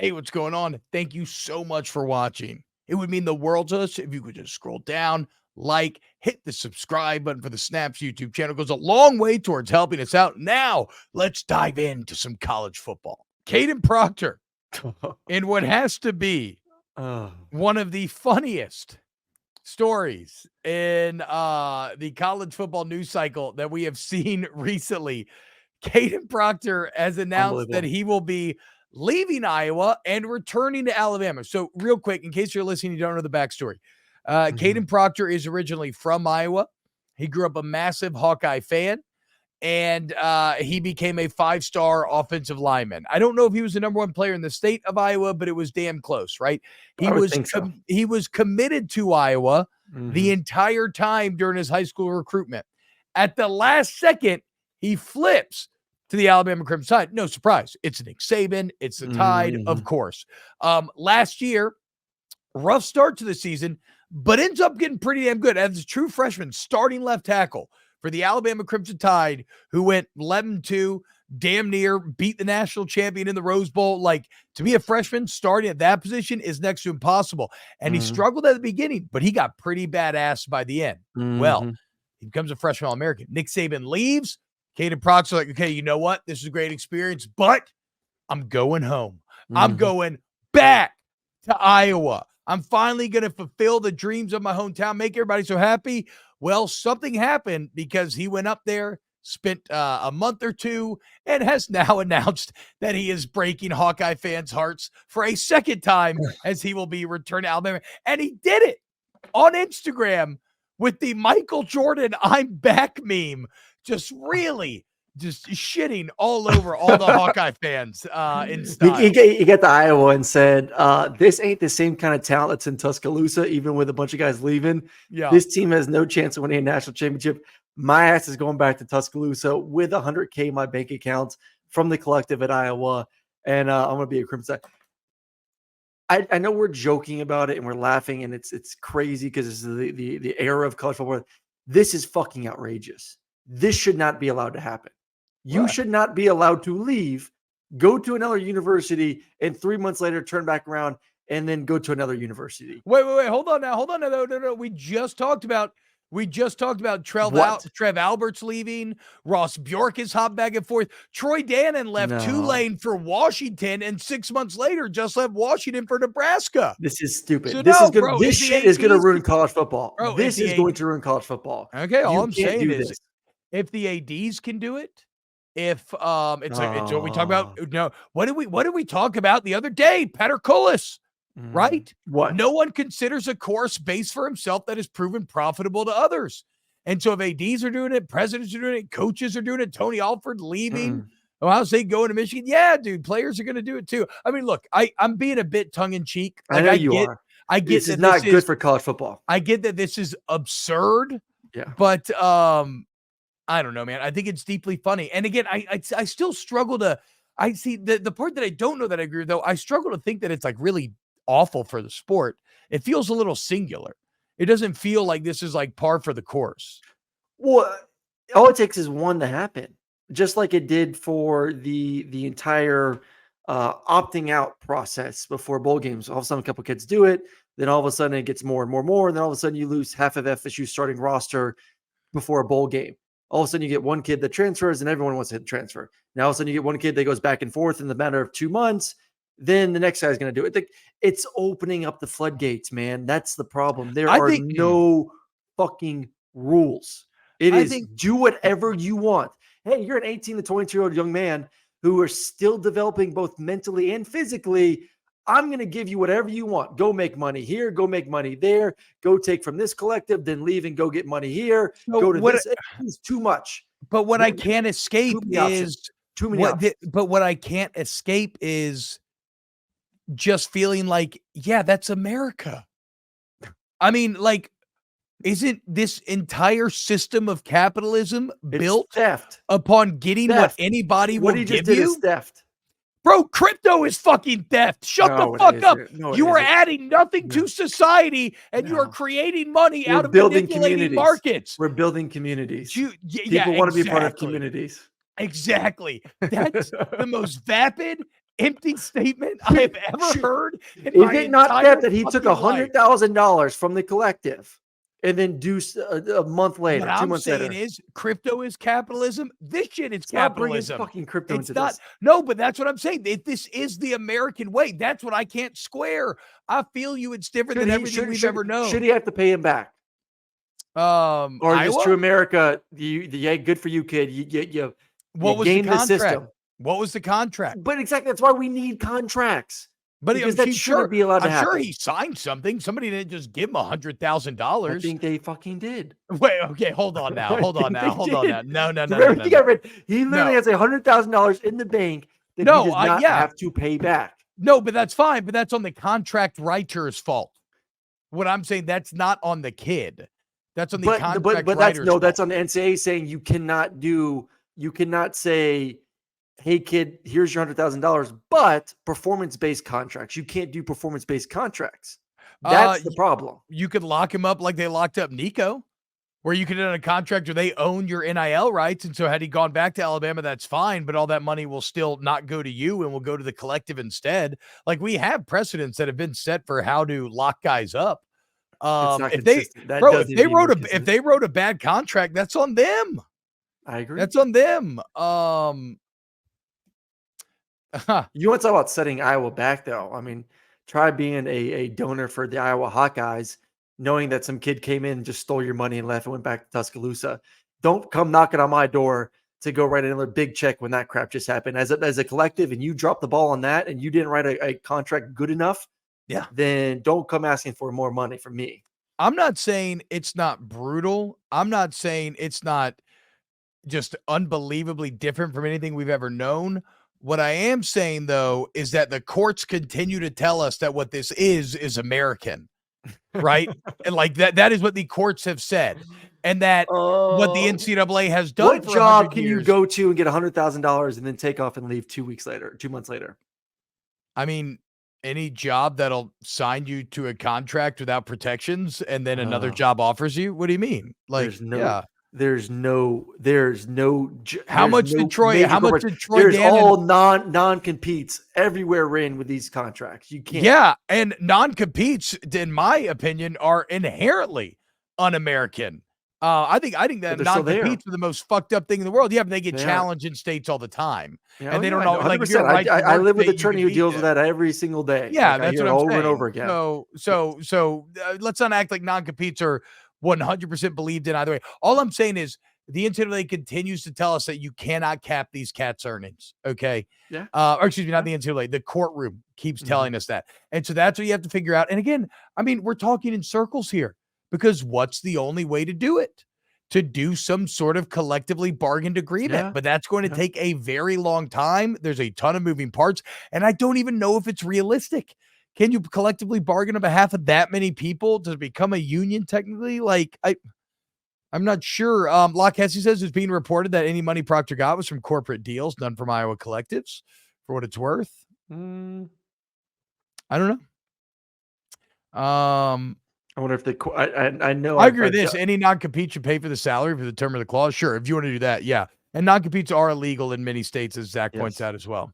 Hey, what's going on? Thank you so much for watching. It would mean the world to us if you could just scroll down, like, hit the subscribe button for the Snaps YouTube channel. It goes a long way towards helping us out. Now, let's dive into some college football. Kadyn Proctor, in what has to be one of the funniest stories in the college football news cycle that we have seen recently. Kadyn Proctor has announced that he will be leaving Iowa and returning to Alabama. So real quick, in case you're listening, you don't know the backstory. Kadyn Proctor is originally from Iowa. He grew up a massive Hawkeye fan, and he became a 5-star offensive lineman. I don't know if he was the number one player in the state of Iowa, but it was damn close, right? He was committed to Iowa the entire time during his high school recruitment. At the last second, he flips to the Alabama Crimson Tide. No surprise. It's Nick Saban. It's the Tide, of course. Last year, rough start to the season, but ends up getting pretty damn good as a true freshman starting left tackle for the Alabama Crimson Tide, who went 11-2, damn near beat the national champion in the Rose Bowl. Like, to be a freshman starting at that position is next to impossible. And he struggled at the beginning, but he got pretty badass by the end. Well, he becomes a freshman All-American. Nick Saban leaves. Kadyn Proctor like, okay, you know what? This is a great experience, but I'm going home. I'm going back to Iowa. I'm finally going to fulfill the dreams of my hometown, make everybody so happy. Well, something happened because he went up there, spent a month or two, and has now announced that he is breaking Hawkeye fans' hearts for a second time as he will be returning to Alabama. And he did it on Instagram with the Michael Jordan "I'm back" meme, just shitting all over all the Hawkeye fans in style. He got to Iowa and said, this ain't the same kind of talent that's in Tuscaloosa, even with a bunch of guys leaving. Yeah. This team has no chance of winning a national championship. My ass is going back to Tuscaloosa with $100K in my bank account from the collective at Iowa, and I'm going to be a Crimson. I know we're joking about it and we're laughing, and it's crazy because it's the era of college football. This is fucking outrageous. This should not be allowed to happen. You should not be allowed to leave, go to another university, and 3 months later turn back around and then go to another university. Wait. Hold on now. No. We just talked about Trev Alberts leaving. Ross Bjork is hopped back and forth. Troy Dannon left Tulane for Washington, and 6 months later just left Washington for Nebraska. This is stupid. So this shit is going to ruin college football. This is going to ruin college football. Okay, all I'm saying is, if the ADs can do it, if it's what we talk about. No, what did we talk about the other day? Patercullis. Right? What? No one considers a course based for himself that is proven profitable to others. And so if ADs are doing it, presidents are doing it, coaches are doing it, Tony Alford leaving, Ohio State going to Michigan. Yeah, dude, players are going to do it too. I mean, look, I'm being a bit tongue-in-cheek. Like, I get this is not good for college football. I get that this is absurd. Yeah. But I don't know, man. I think it's deeply funny. And again, I still struggle to see the part that I don't know that I agree with, though. I struggle to think that it's like really awful for the sport. It feels a little singular. It doesn't feel like this is like par for the course. Well, all it takes is one to happen, just like it did for the entire opting out process before bowl games. All of a sudden, a couple kids do it. Then all of a sudden, it gets more and more. And then all of a sudden, you lose half of FSU's starting roster before a bowl game. All of a sudden, you get one kid that transfers, and everyone wants to hit the transfer. Now, all of a sudden, you get one kid that goes back and forth in the matter of 2 months. Then the next guy's going to do it. It's opening up the floodgates, man. That's the problem. There are no fucking rules. It is do whatever you want. Hey, you're an 18 to 22-year-old young man who are still developing both mentally and physically. I'm going to give you whatever you want. Go make money here. Go make money there. Go take from this collective, then leave and go get money here. So go to this. It's too much. But what I can't escape is too many options. But what I can't escape is just feeling like, yeah, that's America. I mean, like, isn't this entire system of capitalism built upon getting what anybody will give you? Is theft. Bro, crypto is fucking theft. Shut the fuck up. You are adding nothing to society, and you are creating money out of manipulating markets. We're building communities. People want to be part of communities. Exactly. That's the most vapid empty statement I have ever heard in Is my it not entire theft that he took fucking life. $100,000 from the collective and then a month later, What 2 I'm months saying later? is crypto is capitalism. This shit is Stop bringing capitalism. fucking crypto It's into not. this. No, but that's what I'm saying. This is the American way. That's what I can't square. I feel you. It's different than everything we've ever known. Should he have to pay him back? Or just to Iowa? America, yeah, good for you, kid. You What was the game the contract? system. What was the contract? But exactly, that's why we need contracts. But Because that shouldn't be allowed to I'm sure happen. he signed something. Somebody didn't just give him I $100,000. think they fucking did. Wait, okay, hold on now. I Hold on think now. they Hold on did. now. No. From everything I read, he literally No. has $100,000 in the bank that he does not have to pay back. No, but that's fine. But that's on the contract writer's fault. What I'm saying, that's not on the kid. That's on the contract writer's fault. That's on the NCAA saying you cannot say, hey kid, here's your $100,000, but performance-based contracts. You can't do performance-based contracts. That's the problem. You could lock him up like they locked up Nico, where you could end a contract where they own your NIL rights. And so had he gone back to Alabama, that's fine, but all that money will still not go to you and will go to the collective instead. Like, we have precedents that have been set for how to lock guys up. If they wrote a bad contract, that's on them. I agree. That's on them. You want to talk about setting Iowa back, though? I mean, try being a donor for the Iowa Hawkeyes, knowing that some kid came in and just stole your money and left and went back to Tuscaloosa. Don't come knocking on my door to go write another big check when that crap just happened. As a collective, and you dropped the ball on that, and you didn't write a contract good enough, then don't come asking for more money from me. I'm not saying it's not brutal. I'm not saying it's not just unbelievably different from anything we've ever known. What I am saying, though, is that the courts continue to tell us that what this is American, right? And like that is what the courts have said. And that what the NCAA has done. What job can you go to and get $100,000 and then take off and leave 2 months later? I mean, any job that'll sign you to a contract without protections and then another job offers you. What do you mean? Like, there's no how much did Troy there's all non-competes everywhere in with these contracts. You can't. Yeah, and non-competes, in my opinion, are inherently un-American. I think that non-competes are the most fucked up thing in the world. Yeah, but they get challenged in states all the time. And they don't know. Like, I live with an attorney who deals with that every single day. Yeah, that's what I'm over saying. And over again. So let's not act like non-competes are 100% believed in either way. All I'm saying is the NCAA continues to tell us that you cannot cap these cats' earnings. Okay. Yeah. Or excuse me, not the NCAA. The courtroom keeps telling us that. And so that's what you have to figure out. And again, I mean, we're talking in circles here because what's the only way to do it? To do some sort of collectively bargained agreement. Yeah. But that's going to take a very long time. There's a ton of moving parts. And I don't even know if it's realistic. Can you collectively bargain on behalf of that many people to become a union technically? Like, I'm not sure. Lockhessy says it's being reported that any money Proctor got was from corporate deals, none from Iowa collectives, for what it's worth. I don't know. I wonder if I know. I agree with this. Any non-compete should pay for the salary for the term of the clause. Sure. If you want to do that. Yeah. And non-competes are illegal in many states, as Zach points out as well.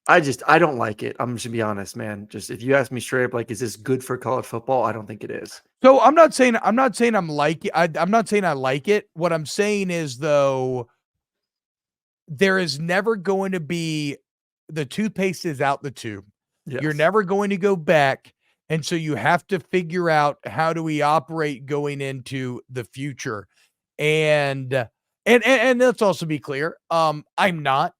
I don't like it. I'm just gonna be honest, man. Just if you ask me straight up, like, is this good for college football? I don't think it is. So I'm not saying I'm like it. I'm not saying I like it. What I'm saying is, though, there is never going to be the toothpaste is out the tube. Yes. You're never going to go back. And so you have to figure out how do we operate going into the future. And let's also be clear. I'm not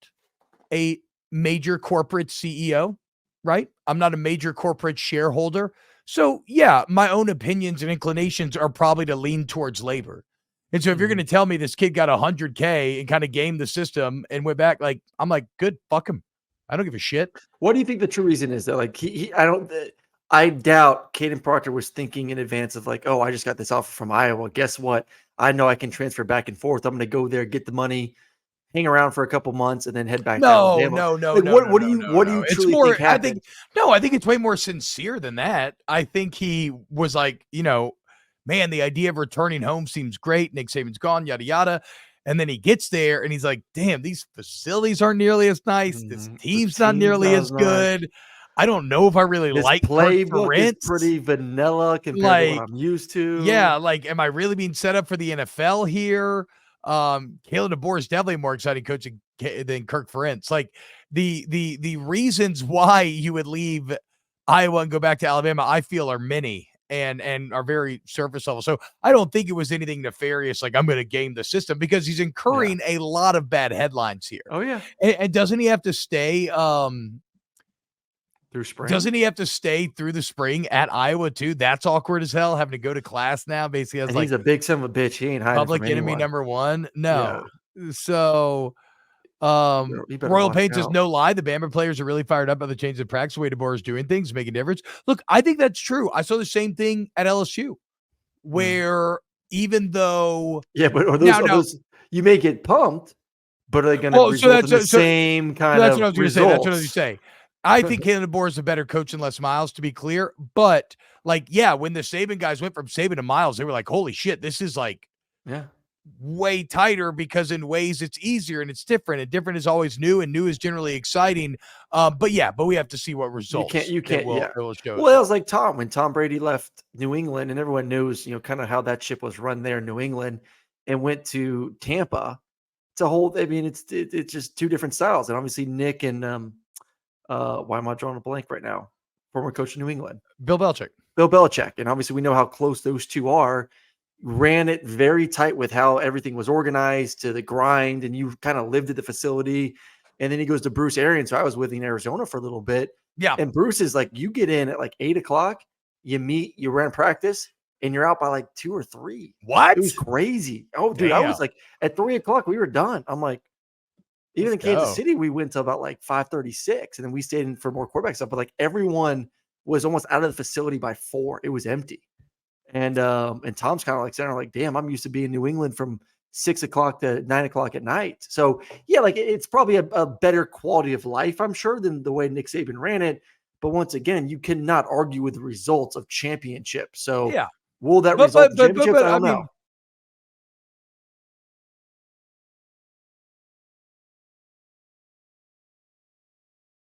a major corporate CEO, right? I'm not a major corporate shareholder. So yeah, my own opinions and inclinations are probably to lean towards labor. And so if you're going to tell me this kid got $100K and kind of gamed the system and went back, like, I'm like, good, fuck him. I don't give a shit. What do you think the true reason is, though? Like, I doubt Kadyn Proctor was thinking in advance of like, oh, I just got this offer from Iowa. Guess what? I know I can transfer back and forth. I'm going to go there, get the money, hang around for a couple months, and then head back to Alabama. What do you truly think happened? I think it's way more sincere than that. I think he was like, man, the idea of returning home seems great. Nick Saban's gone, yada, yada. And then he gets there and he's like, damn, these facilities aren't nearly as nice. This The team's not team's nearly not as as nice. good. I don't know if I really This like Kirk playbook is Ferentz. pretty vanilla compared to what Like, I'm used yeah, to. like, am I really being set up for the NFL here? Kalen DeBoer is definitely a more exciting coach than Kirk Ferentz. Like, the reasons why you would leave Iowa and go back to Alabama, I feel are many and are very surface level. So I don't think it was anything nefarious, like I'm going to game the system, because he's incurring a lot of bad headlines here. Oh, yeah. And doesn't he have to stay? Through spring? Doesn't he have to stay through the spring at Iowa too? That's awkward as hell, having to go to class now. Basically, as And like he's a big son of a bitch. He ain't hiding from public enemy anyone. number one. Yeah. No. So You better Royal watch Paint says out. no lie. The Bama players are really fired up by the change of practice. The way DeBoer is doing things, making a difference. Look, I think that's true. I saw the same thing at LSU, where even though but are now, those you may get pumped, but are they going to well, so result in the that's same kind that's of what I was going to say. That's what I was going to say. I think Kalen DeBoer is a better coach than Les Miles, to be clear. But like, yeah, when the Saban guys went from Saban to Miles, they were like, "Holy shit, this is like way tighter," because in ways it's easier and it's different. And different is always new, and new is generally exciting. But we have to see what results you can't. it will show. Well, it was like when Tom Brady left New England, and everyone knows, kind of how that ship was run there in New England, and went to Tampa. It's a whole. I mean, it's just two different styles, and obviously Nick and why am I drawing a blank right now? Former coach of New England, Bill Belichick, and obviously we know how close those two are. Ran it very tight with how everything was organized to the grind, and you kind of lived at the facility. And then he goes to Bruce Arians. So I was with him in Arizona for a little bit. Yeah. And Bruce is like, you get in at like 8:00, you meet, you run practice, and you're out by like 2 or 3. What? It was crazy. Oh, dude, Damn. I was like, at 3:00, we were done. I'm like, even in Kansas City, we went till about like 5:36, and then we stayed in for more quarterback stuff. But like everyone was almost out of the facility by 4. It was empty. And Tom's kind of like saying, like, damn, I'm used to being in New England from 6:00 to 9:00 at night. So yeah, like it's probably a better quality of life, I'm sure, than the way Nick Saban ran it. But once again, you cannot argue with the results of championships. So will that result in championships? I don't know.